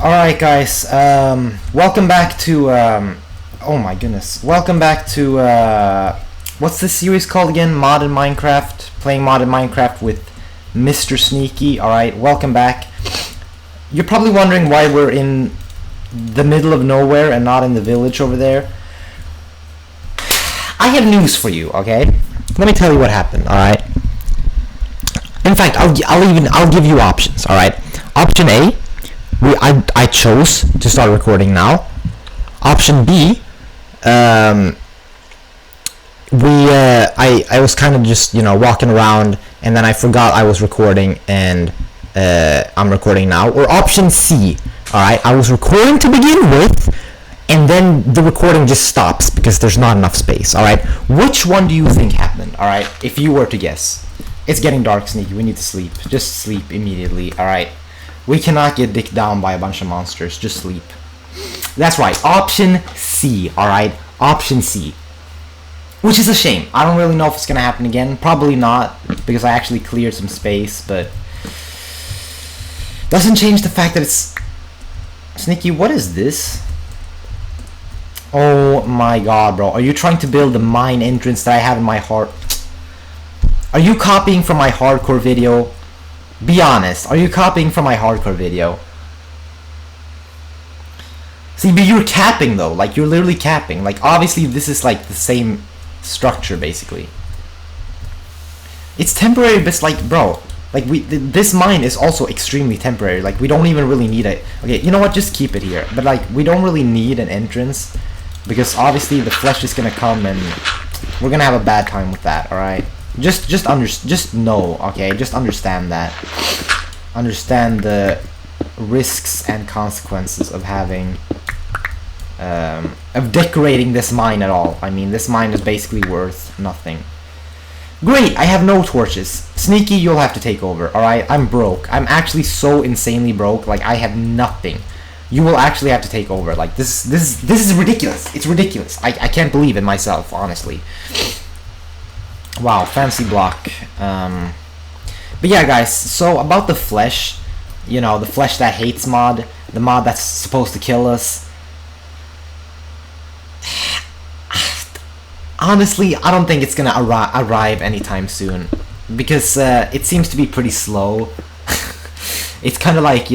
Alright guys, welcome back to, oh my goodness, welcome back to, what's this series called again? Mod in Minecraft, playing Mod in Minecraft with Mr. Sneaky. Alright, welcome back. You're probably wondering why we're in the middle of nowhere and not in the village over there. I have news for you, okay? Let me tell you what happened, alright? In fact, I'll give you options, alright? Option A, I chose to start recording now. Option B, I was kind of just walking around and then I forgot I was recording and I'm recording now. Or option C, all right, I was recording to begin with and then the recording just stops because there's not enough space. All right, which one do you think happened? All right, if you were to guess. It's getting dark, Sneaky. We need to sleep. Just sleep immediately. All right. We cannot get dicked down by a bunch of monsters. Just sleep. That's right. Option C. Alright? Option C. Which is a shame. I don't really know if it's going to happen again. Probably not. Because I actually cleared some space. But doesn't change the fact that it's... Sneaky, what is this? Oh my god, bro. Are you trying to build the mine entrance that I have in my heart? Are you copying from my hardcore video? Be honest, are you copying from my hardcore video? See, but you're capping though, like you're literally capping. Like obviously this is like the same structure basically. It's temporary, but it's like, bro, like this mine is also extremely temporary. Like we don't even really need it. Okay, you know what? Just keep it here. But like we don't really need an entrance because obviously the flesh is gonna come and we're gonna have a bad time with that. All right. Just know, okay? Just understand that. Understand the risks and consequences of having, of decorating this mine at all. I mean, this mine is basically worth nothing. Great, I have no torches. Sneaky, you'll have to take over, alright? I'm broke. I'm actually so insanely broke, like, I have nothing. You will actually have to take over. Like, this is ridiculous. It's ridiculous. I can't believe it myself, honestly. Wow, fancy block. But yeah, guys, so about the flesh, the flesh that hates mod, the mod that's supposed to kill us. Honestly, I don't think it's gonna arrive anytime soon because it seems to be pretty slow. It's kind of like,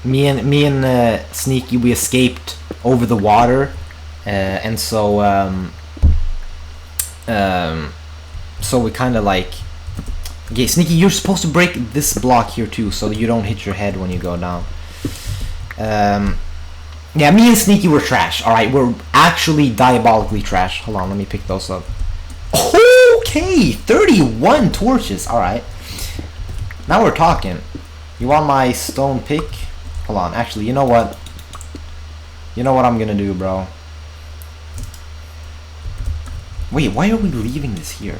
me and Sneaky, we escaped over the water, and so so we kind of like... Okay, Sneaky, you're supposed to break this block here too, so you don't hit your head when you go down. Yeah, me and Sneaky were trash, alright? We're actually diabolically trash. Hold on, let me pick those up. Okay, 31 torches, alright. Now we're talking. You want my stone pick? Hold on, actually, you know what? You know what I'm gonna do, bro? Wait, why are we leaving this here?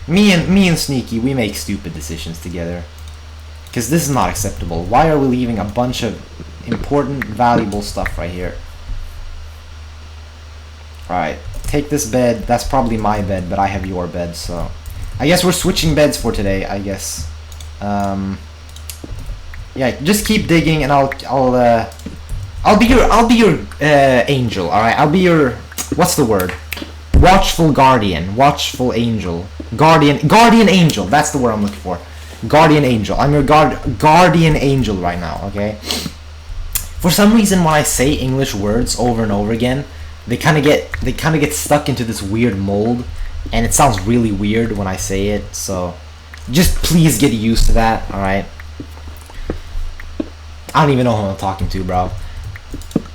Me and Sneaky, we make stupid decisions together. Because this is not acceptable. Why are we leaving a bunch of important, valuable stuff right here? Alright, take this bed. That's probably my bed, but I have your bed, so... I guess we're switching beds for today, I guess. Yeah, just keep digging and I'll be your angel, alright? I'll be your... What's the word? Watchful guardian. Watchful angel. Guardian angel. That's the word I'm looking for. Guardian angel. I'm your guardian angel right now, okay? For some reason when I say English words over and over again, they kind of get stuck into this weird mold, and it sounds really weird when I say it, so just please get used to that, alright? I don't even know who I'm talking to, bro.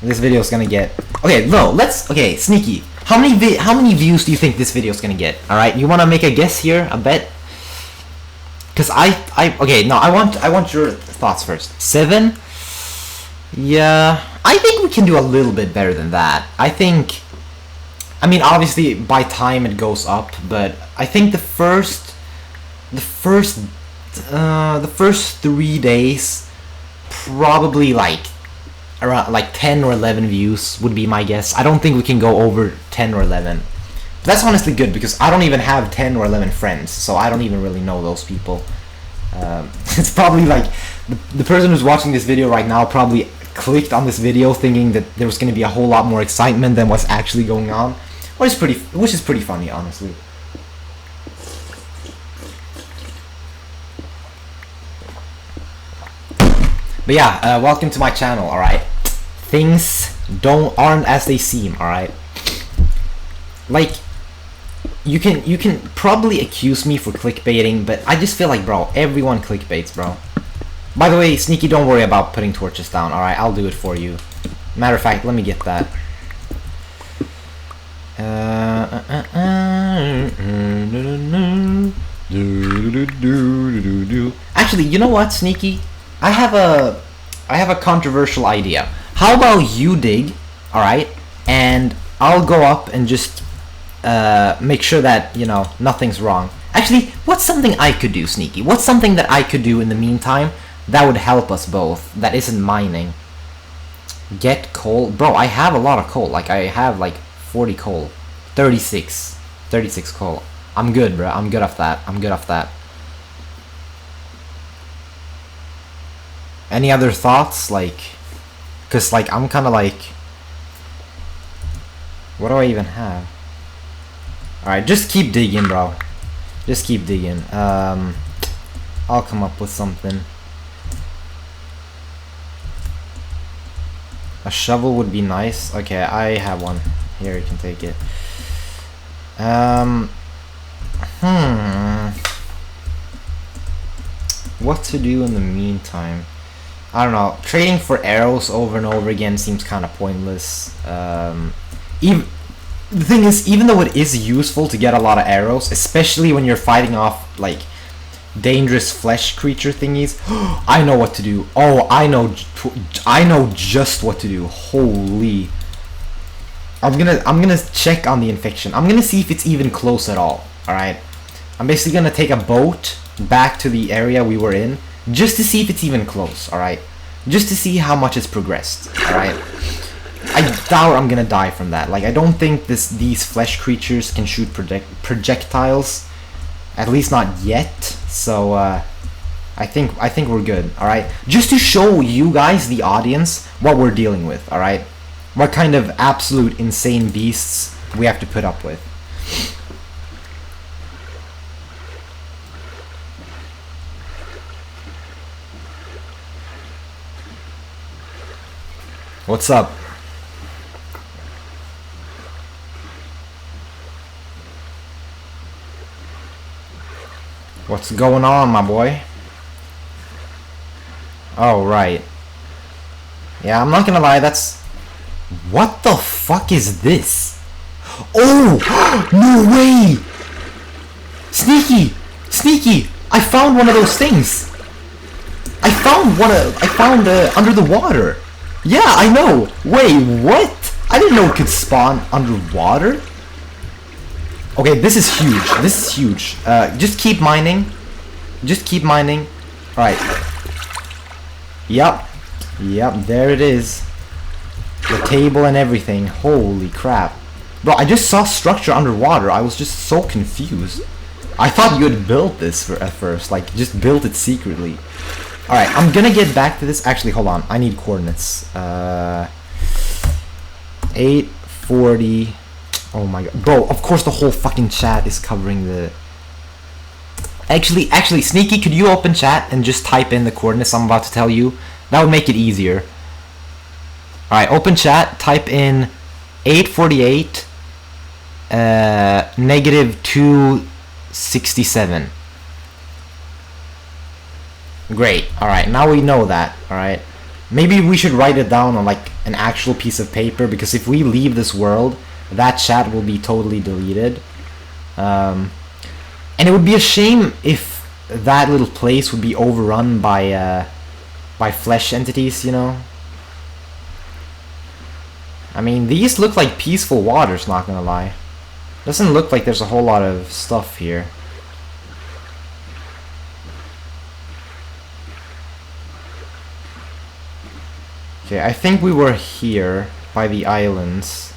This video is gonna get... Okay, no, okay, Sneaky. How many views do you think this video is gonna get? All right, you wanna make a guess here? A bet? Cause okay, no, I want your thoughts first. 7? Yeah, I think we can do a little bit better than that. I mean, obviously by time it goes up, but I think the first 3 days, probably like around like 10 or 11 views would be my guess. I don't think we can go over 10 or 11. But that's honestly good because I don't even have 10 or 11 friends, so I don't even really know those people. It's probably like the person who's watching this video right now probably clicked on this video thinking that there was going to be a whole lot more excitement than what's actually going on, which is pretty funny, honestly. But yeah, welcome to my channel. All right, things aren't as they seem. All right, like you can probably accuse me for clickbaiting, but I just feel like, bro, everyone clickbaits, bro. By the way, Sneaky, don't worry about putting torches down. All right, I'll do it for you. Matter of fact, let me get that. Actually, you know what, Sneaky? I have a controversial idea. How about you dig, all right, and I'll go up and just make sure that, you know, nothing's wrong. Actually, what's something I could do, Sneaky? What's something that I could do in the meantime that would help us both, that isn't mining? Get coal. Bro, I have a lot of coal. Like, I have like 40 coal. 36 coal. I'm good, bro. I'm good off that. Any other thoughts? Like, cause like I'm kind of like, what do I even have? All right, just keep digging, bro. Just keep digging. I'll come up with something. A shovel would be nice. Okay, I have one. Here, you can take it. What to do in the meantime? I don't know. Trading for arrows over and over again seems kind of pointless. The thing is, even though it is useful to get a lot of arrows, especially when you're fighting off like dangerous flesh creature thingies, I know what to do. Oh, I know just what to do. Holy! I'm gonna check on the infection. I'm gonna see if it's even close at all. All right. I'm basically gonna take a boat back to the area we were in, just to see if it's even close, alright? Just to see how much it's progressed, alright? I doubt I'm gonna die from that. Like, I don't think these flesh creatures can shoot projectiles, at least not yet. So I think we're good, alright? Just to show you guys, the audience, what we're dealing with, alright? What kind of absolute insane beasts we have to put up with. What's up? What's going on, my boy? Oh, right. Yeah, I'm not gonna lie, that's... What the fuck is this? Oh! No way! Sneaky! Sneaky! I found one of those things! I found under the water! Yeah, I know! Wait, what? I didn't know it could spawn underwater? Okay, this is huge. This is huge. Just keep mining. Just keep mining. Alright. Yep. Yep, there it is. The table and everything. Holy crap. Bro, I just saw structure underwater. I was just so confused. I thought you had built this at first. Like, just built it secretly. Alright, I'm gonna get back to this. Actually, hold on. I need coordinates. 840. Oh my god. Bro, of course the whole fucking chat is covering the... Actually, Sneaky, could you open chat and just type in the coordinates I'm about to tell you? That would make it easier. Alright, open chat, type in 848, negative 267. Great. Alright, now we know that. Alright. Maybe we should write it down on like an actual piece of paper, because if we leave this world, that chat will be totally deleted. And it would be a shame if that little place would be overrun by flesh entities, you know? I mean, these look like peaceful waters, not gonna lie. Doesn't look like there's a whole lot of stuff here. Okay, I think we were here by the islands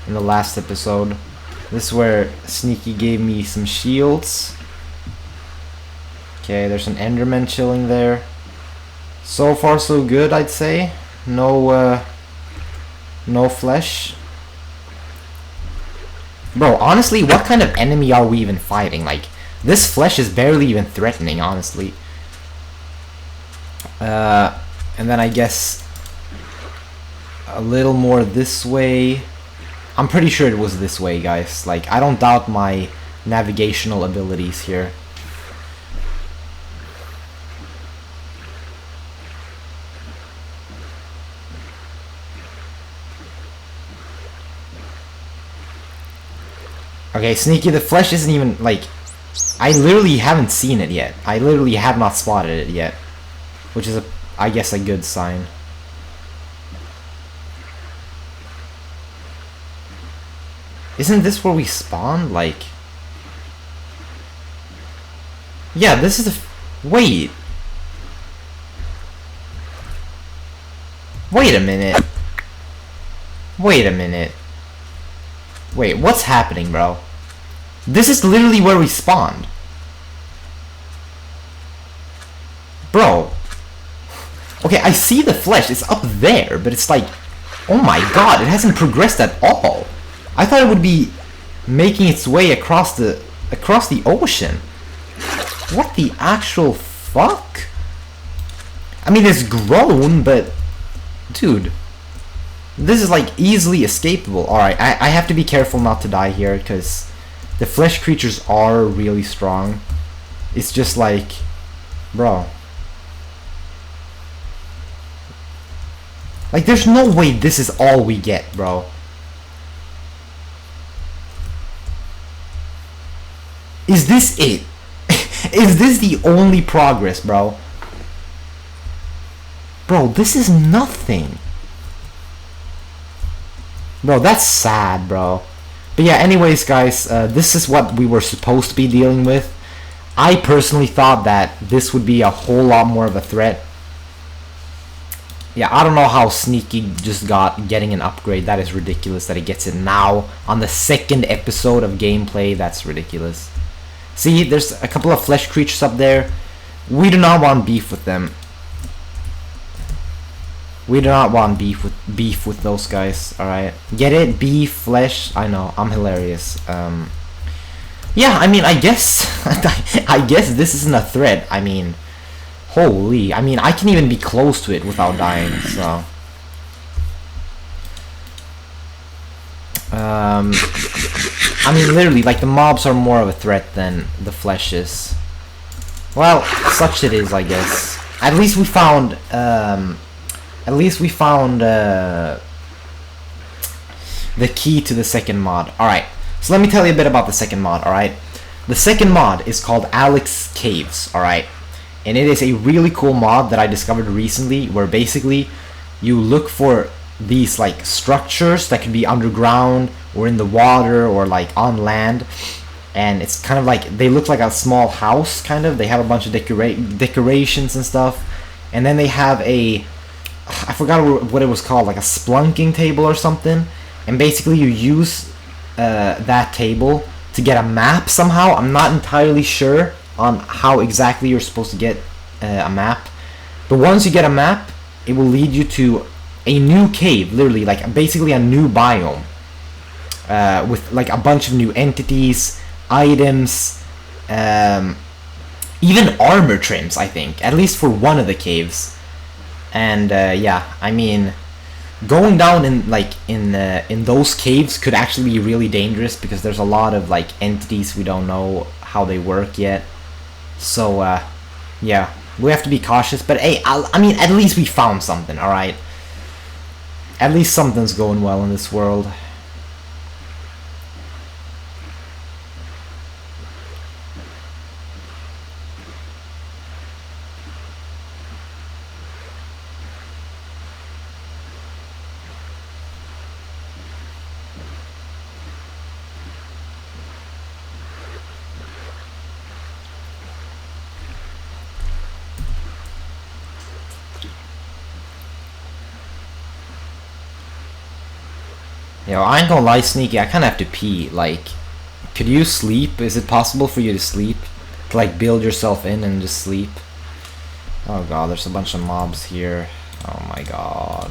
in the last episode. This is where Sneaky gave me some shields. Okay, there's an Enderman chilling there. So far so good, I'd say. No flesh. Bro, honestly, what kind of enemy are we even fighting? Like, this flesh is barely even threatening, honestly. And then I guess a little more this way. I'm pretty sure it was this way, guys. Like, I don't doubt my navigational abilities here. Okay, Sneaky, the flesh isn't even, like, I literally haven't seen it yet. I literally have not spotted it yet. Which is, I guess, a good sign. Isn't this where we spawned? Like... Yeah, this is the... Wait. Wait a minute. Wait a minute. Wait, what's happening, bro? This is literally where we spawned. Bro. Okay, I see the flesh. It's up there, but it's like... Oh my god, it hasn't progressed at all. I thought it would be making its way across the ocean. What the actual fuck? I mean, it's grown, but... Dude. This is like easily escapable. Alright, I have to be careful not to die here, because the flesh creatures are really strong. It's just like... Bro. Like, there's no way this is all we get, bro. Is this it? Is this the only progress, bro? Bro, this is nothing. Bro, that's sad, bro. But yeah, anyways, guys, this is what we were supposed to be dealing with. I personally thought that this would be a whole lot more of a threat. Yeah, I don't know how Sneaky just got getting an upgrade. That is ridiculous that he gets it now on the second episode of gameplay. That's ridiculous. See, there's a couple of flesh creatures up there. We do not want beef with them. We do not want beef with those guys. All right, get it? Beef, flesh. I know, I'm hilarious. Yeah, I mean, I guess I guess this isn't a threat. I mean, holy. I mean, I can even be close to it without dying. So. I mean, literally, like, the mobs are more of a threat than the flesh is. Well, such it is, I guess. At least we found, the key to the second mod. Alright, so let me tell you a bit about the second mod, alright? The second mod is called Alex Caves, alright? And it is a really cool mod that I discovered recently, where basically you look for these like structures that could be underground or in the water or like on land, and it's kind of like they look like a small house, kind of. They have a bunch of decorations and stuff, and then they have a, I forgot what it was called, like a splunking table or something, and basically you use that table to get a map somehow. I'm not entirely sure on how exactly you're supposed to get a map, but once you get a map, it will lead you to a new cave, literally, like basically a new biome, with like a bunch of new entities, items, even armor trims, I think, at least for one of the caves. And yeah, I mean, going down in those caves could actually be really dangerous, because there's a lot of like entities we don't know how they work yet. So yeah, we have to be cautious. But hey, I mean, at least we found something. All right. At least something's going well in this world. Yo, I ain't gonna lie, Sneaky, I kinda have to pee. Like, could you sleep? Is it possible for you to sleep? like build yourself in and just sleep. Oh god, there's a bunch of mobs here. Oh my god.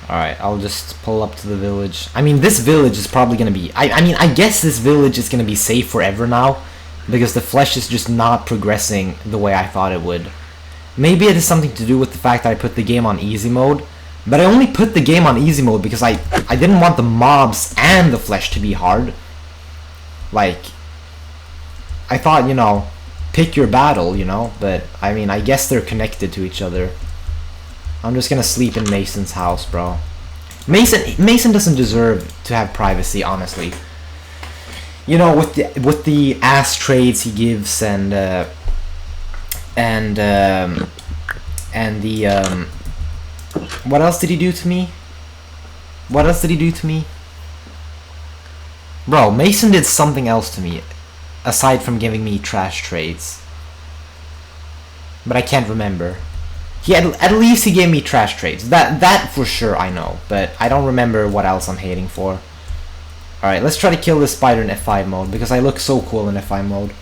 Alright, I'll just pull up to the village. I mean, this village is probably gonna be... I mean, I guess this village is gonna be safe forever now, because the flesh is just not progressing the way I thought it would. Maybe it has something to do with the fact that I put the game on easy mode, but I only put the game on easy mode because I didn't want the mobs and the flesh to be hard. Like, I thought, you know, pick your battle, you know, but I mean, I guess they're connected to each other. I'm just gonna sleep in Mason's house, bro. Mason doesn't deserve to have privacy, honestly. You know, with the ass trades he gives and the what else did he do to me? What else did he do to me? Bro, Mason did something else to me aside from giving me trash trades. But I can't remember. At least he gave me trash trades. That for sure I know, but I don't remember what else I'm hating for. Alright, let's try to kill this spider in F5 mode, because I look so cool in F5 mode.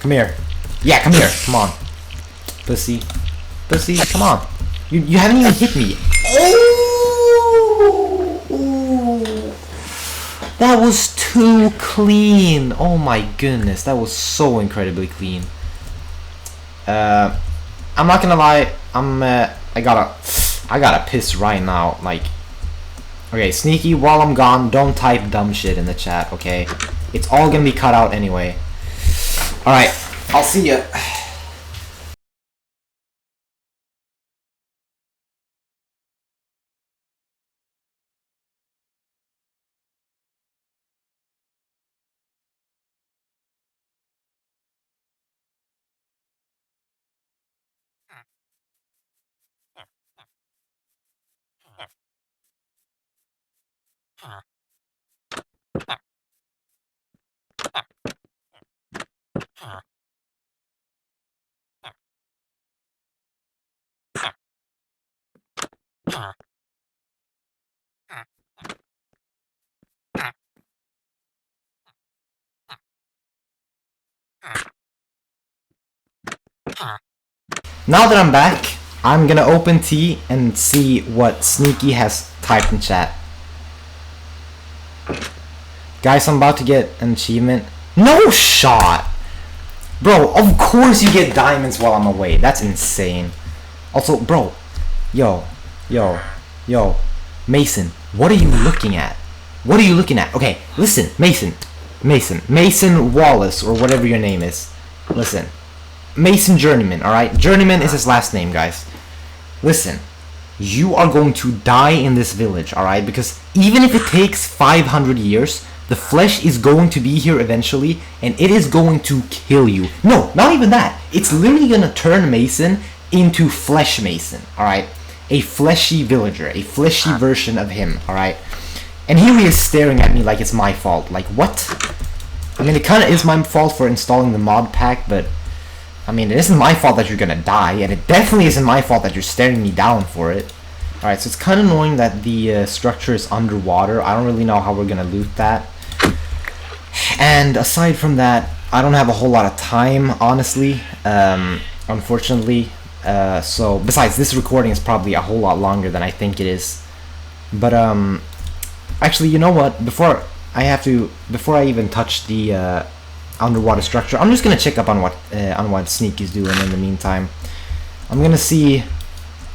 Come here. Yeah, come here. Come on. Pussy. Pussy, come on. You haven't even hit me. Oh! That was too clean. Oh my goodness, that was so incredibly clean. I'm not gonna lie, I gotta piss right now, like, okay, Sneaky, while I'm gone, don't type dumb shit in the chat, okay? It's all gonna be cut out anyway. Alright, I'll see ya. Now that I'm back, I'm gonna open T and see what Sneaky has typed in chat. Guys, I'm about to get an achievement. No shot! Bro, of course you get diamonds while I'm away. That's insane. Also, bro, yo, Mason, what are you looking at? What are you looking at? Okay, listen, Mason Wallace, or whatever your name is. Listen, Mason Journeyman, alright? Journeyman is his last name, guys. Listen, you are going to die in this village, alright? Because even if it takes 500 years, the flesh is going to be here eventually, and it is going to kill you. No, not even that. It's literally gonna turn Mason into Flesh Mason, alright? A fleshy villager, a fleshy version of him, alright? And here he is staring at me like it's my fault. Like, what? I mean, it kinda is my fault for installing the mod pack, but I mean, it isn't my fault that you're gonna die, and it definitely isn't my fault that you're staring me down for it. Alright, so it's kind of annoying that the structure is underwater. I don't really know how we're gonna loot that. And aside from that, I don't have a whole lot of time, honestly, unfortunately. So, besides, this recording is probably a whole lot longer than I think it is. But, actually, you know what? Before I even touch the underwater structure, I'm just gonna check up on what Sneaky's doing in the meantime. I'm gonna see.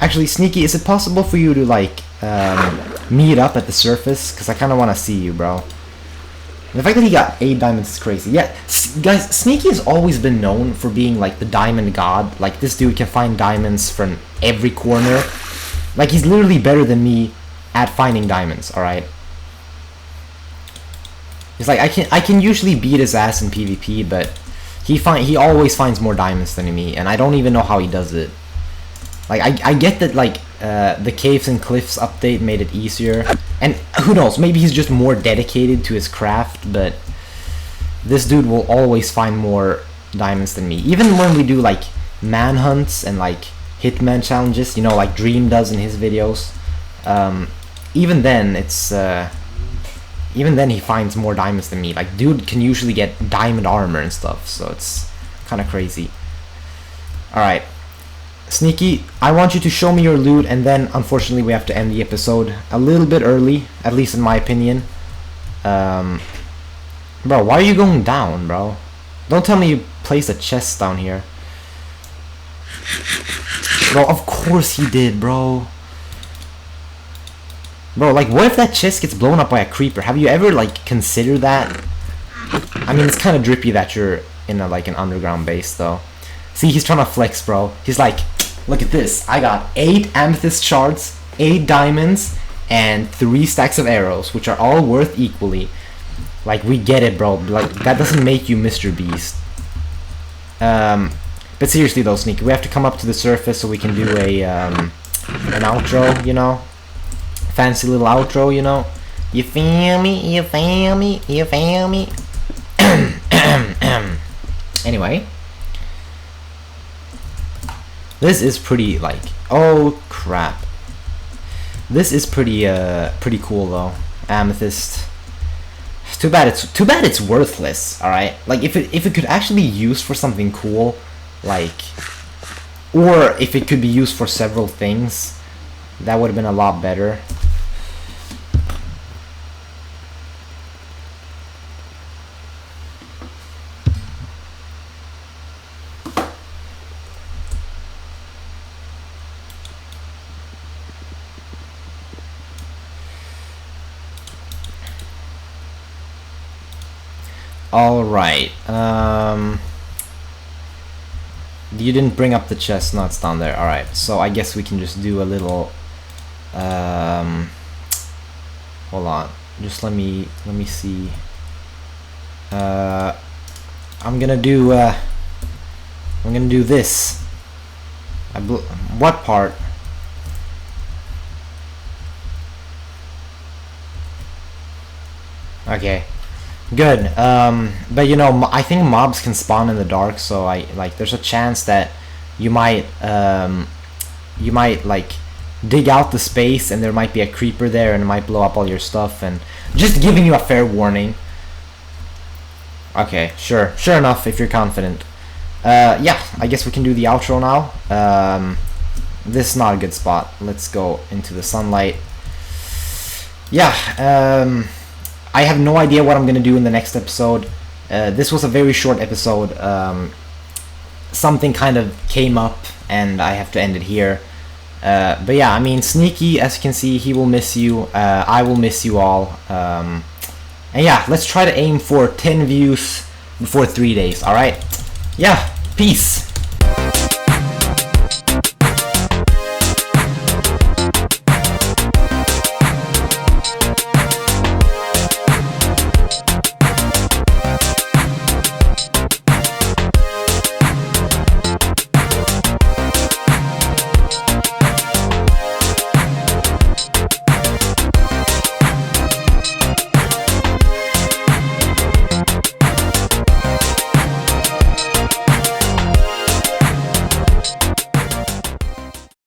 Actually, Sneaky, is it possible for you to like meet up at the surface? Cause I kind of want to see you, bro. The fact that he got 8 diamonds is crazy. Yeah, guys, Sneaky has always been known for being like the diamond god. Like, this dude can find diamonds from every corner. Like, he's literally better than me at finding diamonds. All right. It's like I can usually beat his ass in PvP, but he always finds more diamonds than me, and I don't even know how he does it. Like, I get that, like, the Caves and Cliffs update made it easier, and who knows, maybe he's just more dedicated to his craft, but this dude will always find more diamonds than me. Even when we do, like, manhunts and, like, hitman challenges, you know, like Dream does in his videos, Even then, it's even then he finds more diamonds than me. Like, dude can usually get diamond armor and stuff, so it's kind of crazy. Alright, Sneaky, I want you to show me your loot, and then unfortunately we have to end the episode a little bit early, at least in my opinion. Bro, why are you going down, bro? Don't tell me you placed a chest down here. Bro, of course he did, bro. Bro, like, what if that chest gets blown up by a creeper? Have you ever, like, considered that? I mean, it's kind of drippy that you're in a, like, an underground base, though. See, he's trying to flex, bro. He's like, look at this. I got 8 amethyst shards, 8 diamonds, and 3 stacks of arrows, which are all worth equally. Like, we get it, bro. Like, that doesn't make you Mr. Beast. But seriously, though, Sneaky, we have to come up to the surface so we can do a, an outro, you know? Fancy little outro, you know? You feel me? You feel me? You feel me? Anyway. This is pretty, like... Oh, crap. This is pretty, pretty cool, though. Amethyst. Too bad it's worthless, alright? Like, if it could actually be used for something cool, like... Or if it could be used for several things, that would have been a lot better. Alright, you didn't bring up the chestnuts down there. Alright, so I guess we can just do a little, hold on, just let me see. I'm gonna do this. What part? Okay. Good, but you know, I think mobs can spawn in the dark, so there's a chance that you might like dig out the space and there might be a creeper there and it might blow up all your stuff, and just giving you a fair warning. Okay, sure enough, if you're confident. Yeah, I guess we can do the outro now. This is not a good spot. Let's go into the sunlight. Yeah, I have no idea what I'm gonna do in the next episode. This was a very short episode. Something kind of came up and I have to end it here. But yeah, I mean, Sneaky, as you can see, he will miss you. I will miss you all. And yeah, let's try to aim for 10 views before 3 days, alright? Yeah, peace!